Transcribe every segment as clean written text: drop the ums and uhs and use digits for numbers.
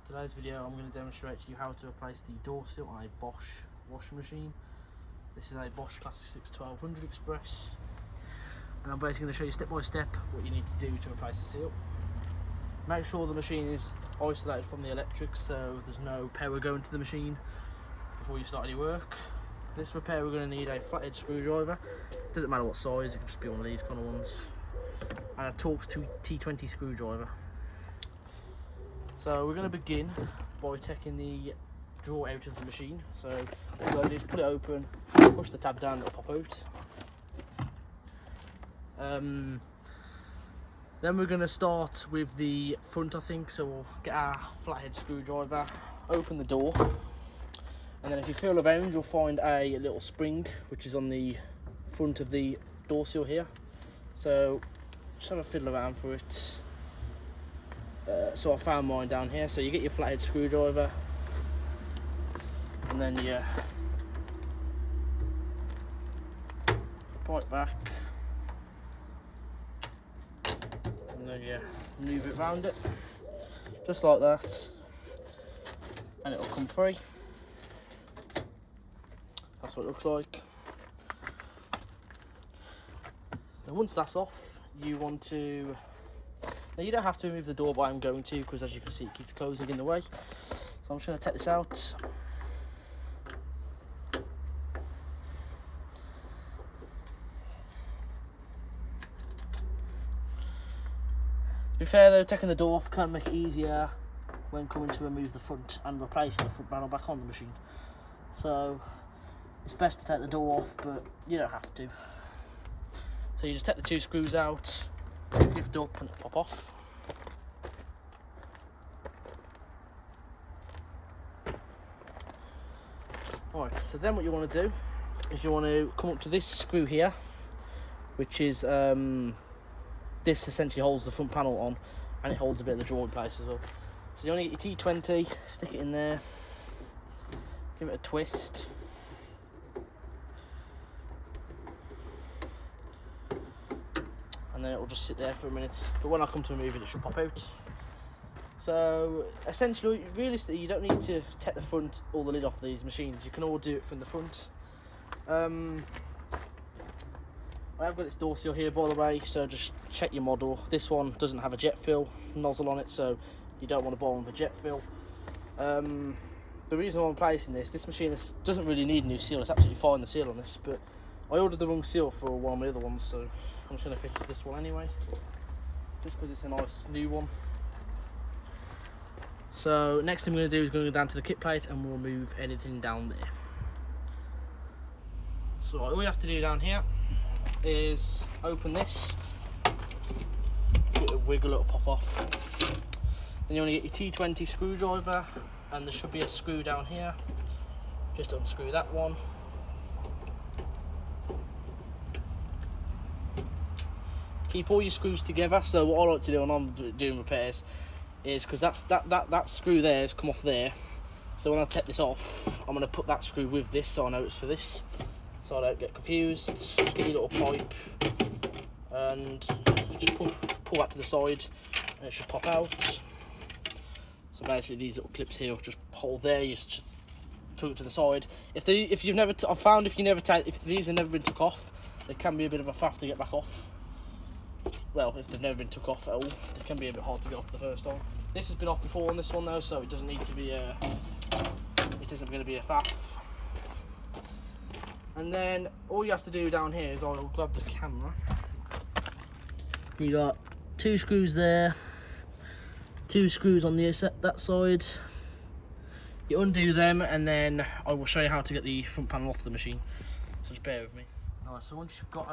Today's video I'm going to demonstrate to you how to replace the door seal on a Bosch washing machine. This is a Bosch Classic 6 1200 Express, and I'm basically going to show you step by step what you need to do to replace the seal. Make sure the machine is isolated from the electrics, so there's no power going to the machine before you start any work. This repair we're going to need a flathead screwdriver. Doesn't matter what size, it can just be one of these kind of ones, and a Torx T20 screwdriver. So we're going to begin by taking the drawer out of the machine. So what we're going to do is put it open, push the tab down, it'll pop out. Then we're going to start with the front, I think. So we'll get our flathead screwdriver, open the door, and then if you feel around you'll find a little spring which is on the front of the door seal here. So just have a fiddle around for it. So I found mine down here. So you get your flathead screwdriver, and then you pry it back, and then you move it round it, just like that, and it'll come free. That's what it looks like. And once that's off, you want to... Now you don't have to remove the door, but I'm going to, because as you can see it keeps closing in the way. So I'm just going to take this out. To be fair though, taking the door off can make it easier when coming to remove the front and replacing the front panel back on the machine. So it's best to take the door off, but you don't have to. So you just take the two screws out, lift up and pop off. Right, so then what you want to do is you want to come up to this screw here, which is this essentially holds the front panel on, and it holds a bit of the drawer in place as well. So you want to get your T20, stick it in there, give it a twist. And then it will just sit there for a minute, but when I come to remove it, it should pop out. So essentially, realistically, you don't need to take the front or the lid off these machines. You can all do it from the front. I have got this door seal here, by the way, so just check your model. This one doesn't have a jet fill nozzle on it, so you don't want to buy one with a jet fill. The reason why I'm placing this machine doesn't really need a new seal. It's absolutely fine, the seal on this, but I ordered the wrong seal for one of my other ones, so I'm just going to fit this one anyway, just because it's a nice new one. So next thing we're going to do is going to go down to the kit plate and we'll remove anything down there. So all you have to do down here is open this, give it a wiggle, it'll pop off. Then you want to get your T20 screwdriver, and there should be a screw down here. Just unscrew that one. Keep all your screws together. So what I like to do when I'm doing repairs is, because that screw there has come off there, so when I take this off, I'm going to put that screw with this, so I know it's for this, so I don't get confused. Just get your little pipe and just pull that to the side, and it should pop out. So basically these little clips here will just hold there. You just tuck it to the side. If these have never been took off, they can be a bit of a faff to get back off. Well, if they've never been took off at all, they can be a bit hard to get off the first time. This has been off before on this one though, so it doesn't need to be it isn't going to be a faff. And then all you have to do down here is I'll grab the camera. You got two screws there, two screws on that side. You undo them, and then I will show you how to get the front panel off the machine. So just bear with me. Alright, so once you've got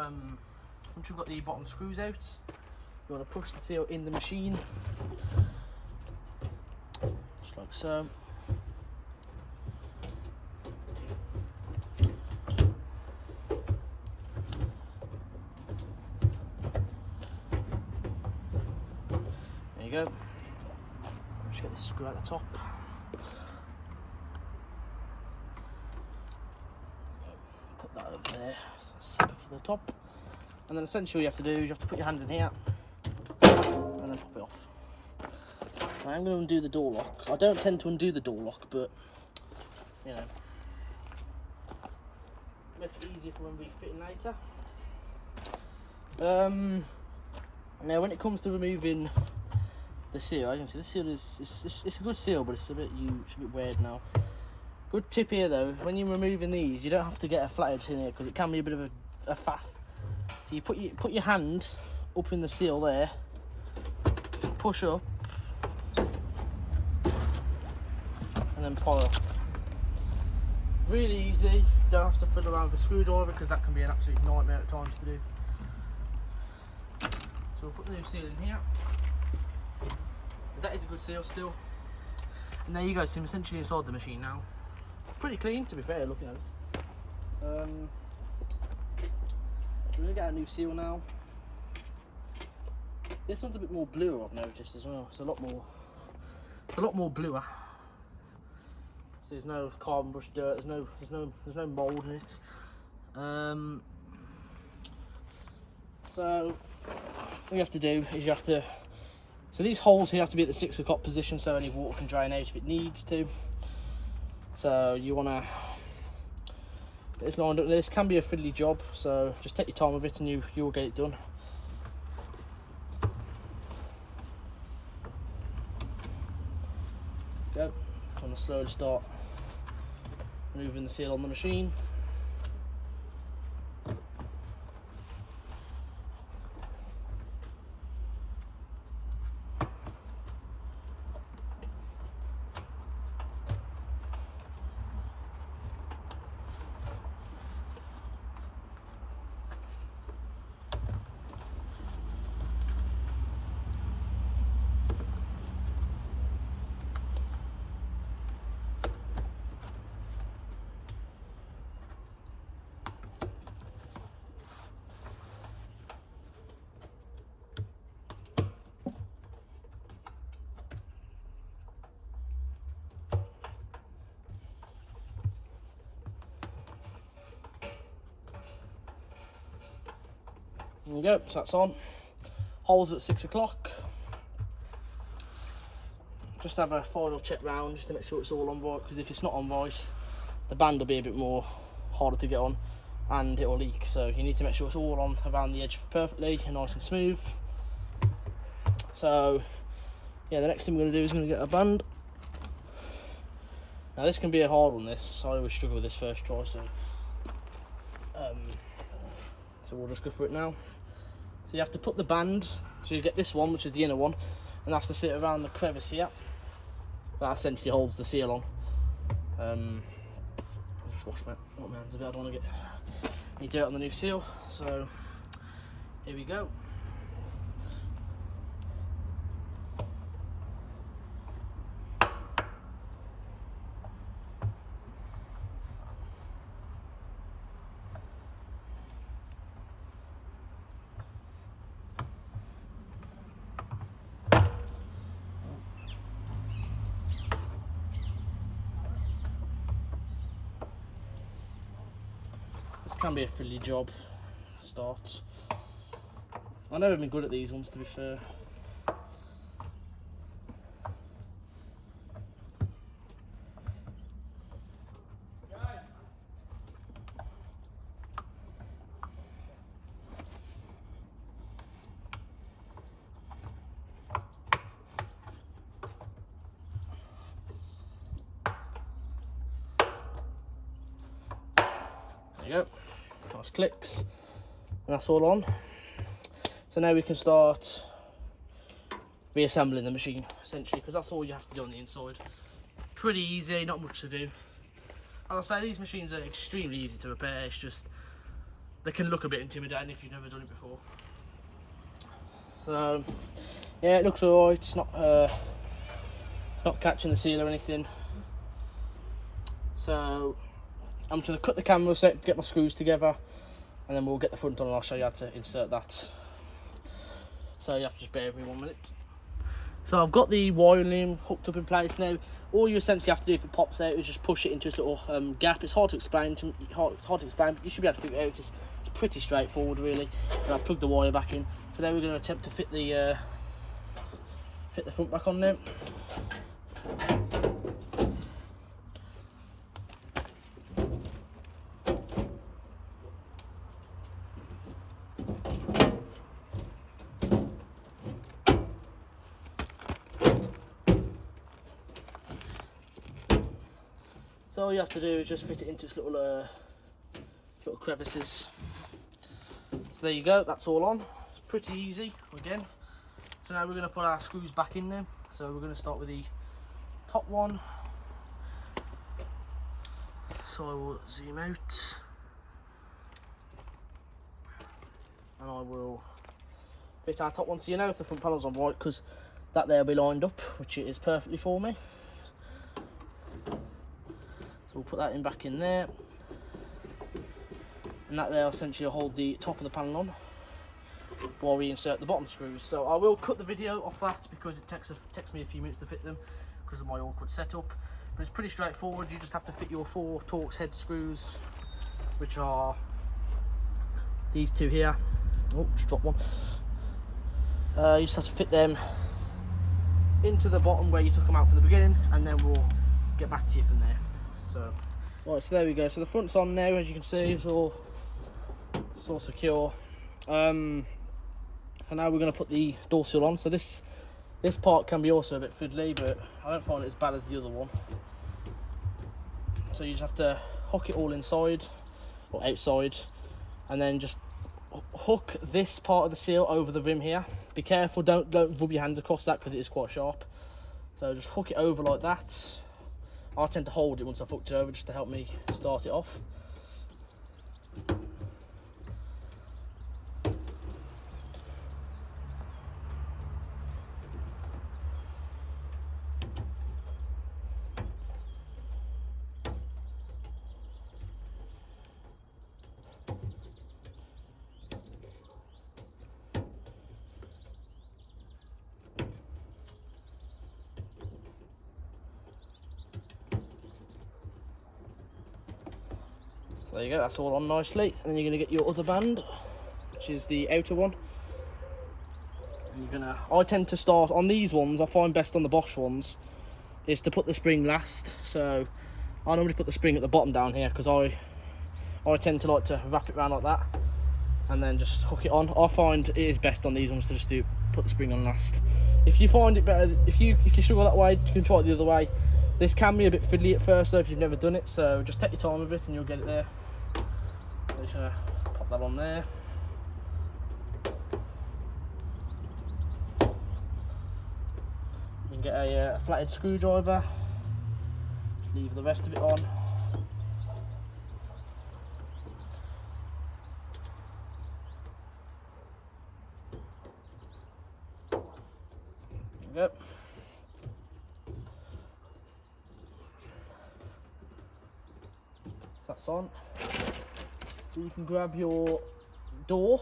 the bottom screws out, you want to push the seal in the machine, just like so. There you go. Just get this screw at the top. Put that over there, separate for the top. And then essentially all you have to do is you have to put your hand in here and then pop it off. I'm going to undo the door lock. I don't tend to undo the door lock, but you know, makes it easier for when refitting later. Now when it comes to removing the seal, I can see the seal it's a good seal, but it's a bit weird now. Good tip here though, when you're removing these, you don't have to get a flat edge in here because it can be a bit of a faff. So you put your hand up in the seal there, push up, and then pull off. Really easy. Don't have to fiddle around with a screwdriver because that can be an absolute nightmare at times to do. So we'll put the new seal in here. That is a good seal still. And there you go, so I'm essentially inside the machine now. Pretty clean, to be fair, looking at this. We're gonna get a new seal now. This one's a bit more bluer, I've noticed as well. It's a lot more bluer. So there's no carbon brush dirt. There's no mould in it. So what you have to do is so these holes here have to be at the 6 o'clock position so any water can drain out if it needs to. So you want to get this lined up. This can be a fiddly job, so just take your time with it and you will get it done. Go. I'm going to slowly start removing the seal on the machine. There we go, so that's on. Holes at 6 o'clock. Just have a final check round just to make sure it's all on right, because if it's not on right, the band will be a bit more harder to get on and it will leak. So you need to make sure it's all on around the edge perfectly and nice and smooth. So yeah, the next thing we're going to do is going to get a band. Now this can be a hard one, this. I always struggle with this first try, so we'll just go for it now. So you have to put the band, so you get this one, which is the inner one, and that's to sit around the crevice here. That essentially holds the seal on. I'll just wash my hands a bit, I don't want to get any dirt on the new seal. So here we go. Can be a fiddly job. Start. I've never been good at these ones, to be fair. There you go. Nice clicks, and that's all on. So now we can start reassembling the machine, essentially, because that's all you have to do on the inside. Pretty easy, not much to do. As I say, these machines are extremely easy to repair. It's just they can look a bit intimidating if you've never done it before. So yeah, it looks alright. It's not catching the seal or anything. So I'm just going to cut the camera set, get my screws together, and then we'll get the front on and I'll show you how to insert that. So you have to just bear with me 1 minute. So I've got the wiring hooked up in place now. All you essentially have to do if it pops out is just push it into this little gap. It's hard to explain, but you should be able to figure it out. It's pretty straightforward really. And I've plugged the wire back in. So now we're going to attempt to fit the fit the front back on now. So all you have to do is just fit it into its little crevices. So there you go, that's all on. It's pretty easy again. So now we're going to put our screws back in there. So we're going to start with the top one. So I will zoom out and I will fit our top one. So you know if the front panel's on right, because that there will be lined up, which it is perfectly for me. So we'll put that in back in there, and that there essentially will hold the top of the panel on while we insert the bottom screws. So I will cut the video off that because it takes me a few minutes to fit them because of my awkward setup. But it's pretty straightforward. You just have to fit your 4 Torx head screws, which are these 2 here. Oh, just dropped one. You just have to fit them into the bottom where you took them out from the beginning, and then we'll get back to you from there. So, right, so there we go. So the front's on now, as you can see. It's all secure. So now we're going to put the door seal on. So this part can be also a bit fiddly, but I don't find it as bad as the other one. So you just have to hook it all inside or outside, and then just hook this part of the seal over the rim here. Be careful, don't rub your hands across that because it is quite sharp. So just hook it over like that. I tend to hold it once I've hooked it over just to help me start it off. So there you go, that's all on nicely. And then you're going to get your other band, which is the outer one. And I tend to start on these ones, I find best on the Bosch ones, is to put the spring last. So I normally put the spring at the bottom down here because I tend to like to wrap it around like that and then just hook it on. I find it is best on these ones to just put the spring on last. If you find it better, if you struggle that way, you can try it the other way. This can be a bit fiddly at first though if you've never done it, so just take your time with it and you'll get it there. So just gonna pop that on there. You can get a flathead screwdriver, leave the rest of it on. There we go. That's on. So you can grab your door.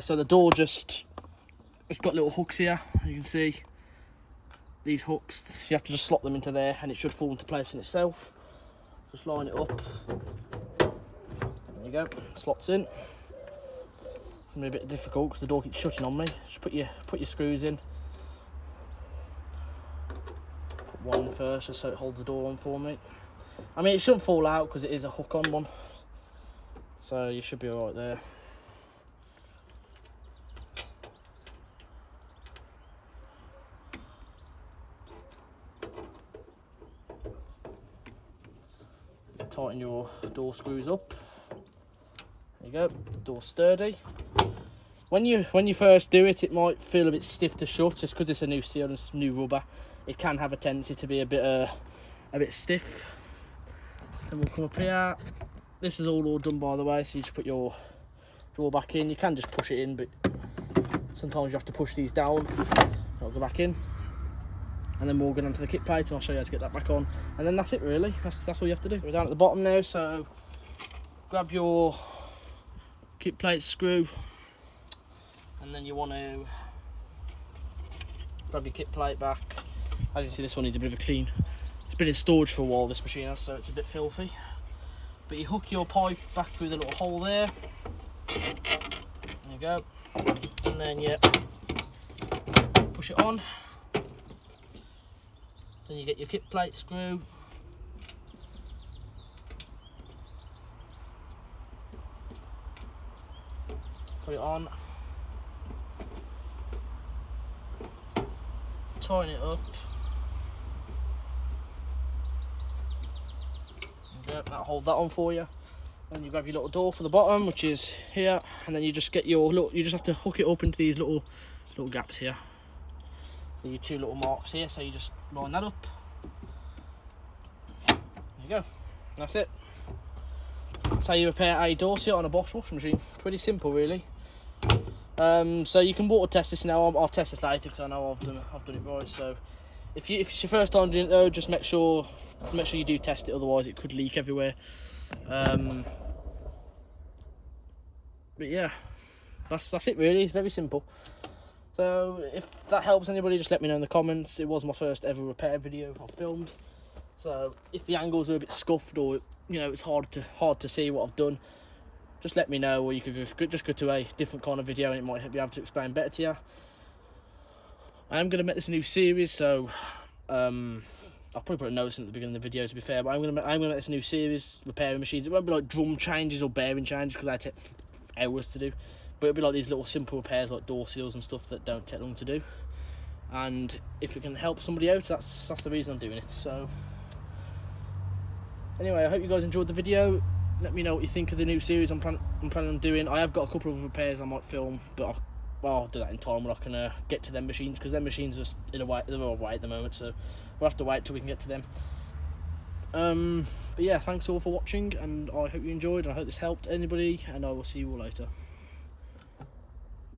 So the door it's got little hooks here, you can see these hooks. You have to just slot them into there and it should fall into place in itself. Just line it up. There you go, slots in. It's gonna be a bit difficult because the door keeps shutting on me. Just put your screws in. One first just so it holds the door on for me. I mean it shouldn't fall out because it is a hook on one, so you should be alright there. Tighten your door screws up. There you go, door sturdy. When you first do it, it might feel a bit stiff to shut just because it's a new seal and it's new rubber. It can have a tendency to be a bit stiff. Then we'll come up here. This is all done by the way, so you just put your drawer back in. You can just push it in, but sometimes you have to push these down. It'll go back in. And then we'll get onto the kit plate and I'll show you how to get that back on. And then that's it really, that's all you have to do. We're down at the bottom now, so grab your kit plate screw. And then you want to grab your kit plate back. As you can see, this one needs a bit of a clean. It's been in storage for a while, this machine has, so it's a bit filthy. But you hook your pipe back through the little hole there. There you go. And then you push it on. Then you get your kit plate screw. Put it on. Tighten it up. Yep, that'll hold that on for you. And you grab your little door for the bottom, which is here, and then you just get your little. You just have to hook it up into these little gaps here. So your 2 little marks here. So you just line that up. There you go. That's it. That's how you repair a door seal on a Bosch washing machine. Pretty simple, really. So you can water test this now. I'll test this later because I know I've done it right. So if it's your first time doing it though, just make sure you do test it. Otherwise, it could leak everywhere. But yeah, that's it really. It's very simple. So if that helps anybody, just let me know in the comments. It was my first ever repair video I filmed. So if the angles are a bit scuffed or it's hard to see what I've done, just let me know, or you could just go to a different kind of video and it might be able to explain better to you. I am going to make this a new series, so I'll probably put a notice at the beginning of the video to be fair, but I'm going to make this a new series, repairing machines. It won't be like drum changes or bearing changes because they take hours to do, but it'll be like these little simple repairs like door seals and stuff that don't take long to do. And if it can help somebody out, that's the reason I'm doing it. So anyway, I hope you guys enjoyed the video. Let me know what you think of the new series I'm planning on doing. I have got a couple of repairs I might film, but I'll do that in time when I can get to them machines, because them machines are they're away at the moment, so we'll have to wait till we can get to them. But yeah, thanks all for watching, and I hope you enjoyed, and I hope this helped anybody, and I will see you all later.